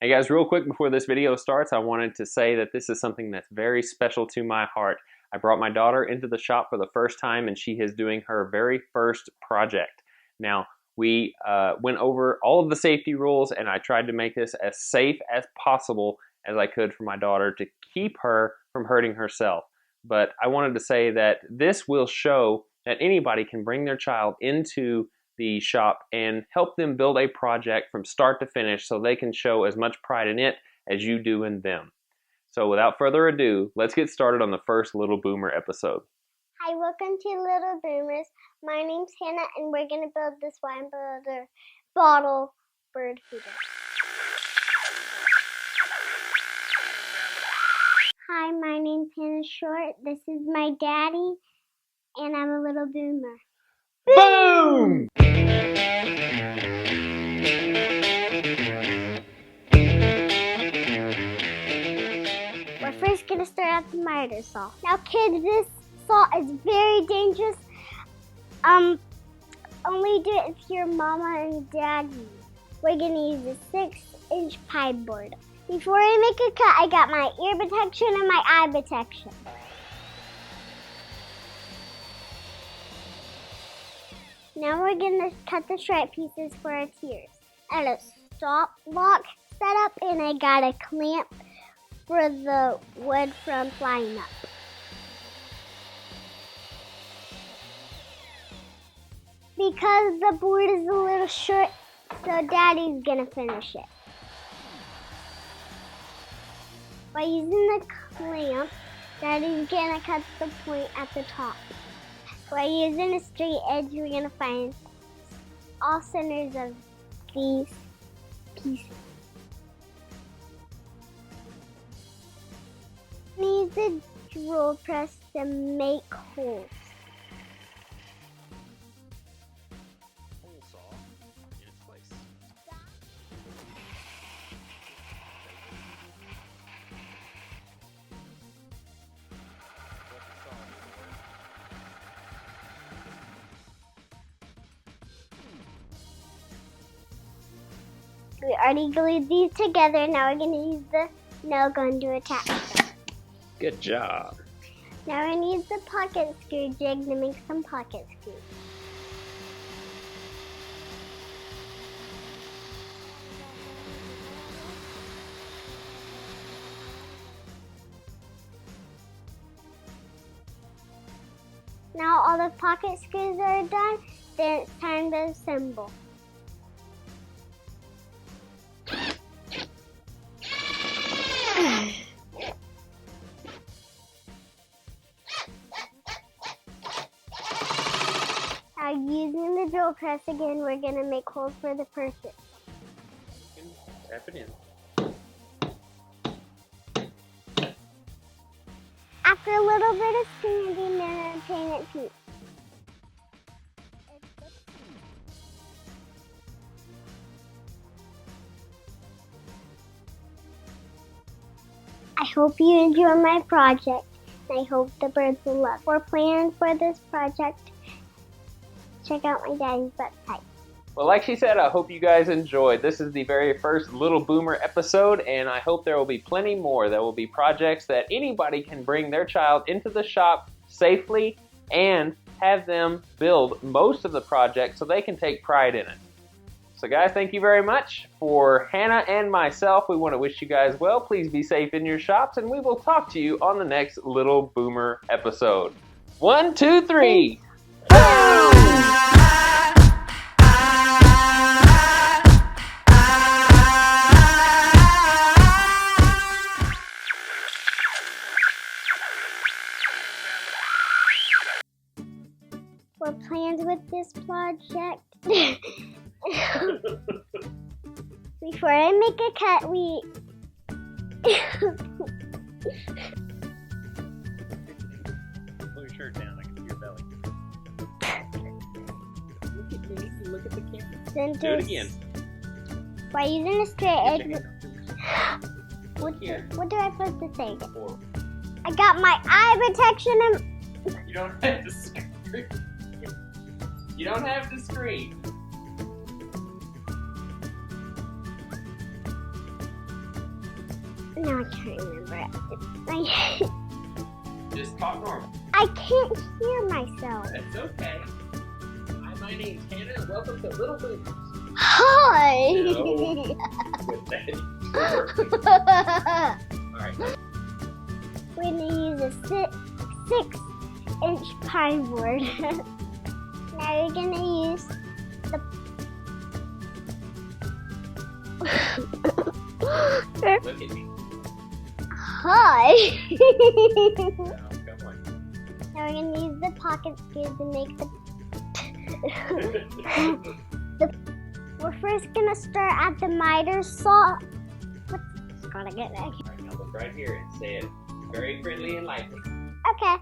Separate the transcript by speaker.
Speaker 1: Hey guys, real quick before this video starts, I wanted to say that this is something that's very special to my heart. I brought my daughter into the shop for the first time and she is doing her very first project. Now, we went over all of the safety rules and I tried to make this as safe as possible as I could for my daughter to keep her from hurting herself. But I wanted to say that this will show that anybody can bring their child into the shop and help them build a project from start to finish so they can show as much pride in it as you do in them. So without further ado, let's get started on the first Little Boomer episode.
Speaker 2: Hi, welcome to Little Boomers. My name's Hannah and we're going to build this wine builder bottle bird feeder. Hi, my name's Hannah Short. This is my daddy and I'm a little boomer.
Speaker 1: Boom!
Speaker 2: We're first going to start out the miter saw. Now kids, this saw is very dangerous. Only do it if your mama and daddy. We're going to use a 6-inch pipe board. Before I make a cut, I got my ear protection and my eye protection. Now we're going to cut the stripe pieces for our tiers. I got a stop lock set up and I got a clamp for the wood from flying up. Because the board is a little short, so Daddy's going to finish it. By using the clamp, Daddy's going to cut the point at the top. By using a straight edge, we're going to find all centers of these pieces. Use the drill press to make holes.
Speaker 1: Hole saw in its place.
Speaker 2: We already glued these together. Now we're going to use the nail gun to attach them.
Speaker 1: Good job.
Speaker 2: Now we're going to use the pocket screw jig to make some pocket screws. Now all the pocket screws are done, then it's time to assemble. Now using the drill press again, we're going to make holes for the purchase.
Speaker 1: Tap it in.
Speaker 2: After a little bit of sanding, then I paint it pink. I hope you enjoy my project, and I hope the birds will love it. For plans for this project, check out my daddy's website.
Speaker 1: Well, like she said, I hope you guys enjoyed. This is the very first Little Boomer episode, and I hope there will be plenty more. There will be projects that anybody can bring their child into the shop safely and have them build most of the project so they can take pride in it. So guys, thank you very much. For Hannah and myself, we want to wish you guys well. Please be safe in your shops, and we will talk to you on the next Little Boomer episode. 1, 2, 3.
Speaker 2: For plans with this project, before I make a cut, we
Speaker 1: Pull your shirt down, I can see your belly. Look at me, look at the camera.
Speaker 2: then
Speaker 1: Do it again.
Speaker 2: by using a straight edge. What do I supposed to say?
Speaker 1: Forward.
Speaker 2: I got my eye protection and
Speaker 1: You don't have to scream. You don't have to scream.
Speaker 2: No, I can't remember it.
Speaker 1: Just talk normal.
Speaker 2: I can't hear myself.
Speaker 1: That's okay. Hi, my name's Hannah, and welcome to Little Boomers.
Speaker 2: Hi!
Speaker 1: No. With that. Alright.
Speaker 2: We're going to use a 6-inch pine board. Now you're going to use the...
Speaker 1: Look at me.
Speaker 2: Hi!
Speaker 1: No, come on.
Speaker 2: Now we're going to use the pocket screws to make the... We're first going to start at the miter saw. Gotta get back.
Speaker 1: Alright, now look right here and say it very friendly and lively.
Speaker 2: Okay.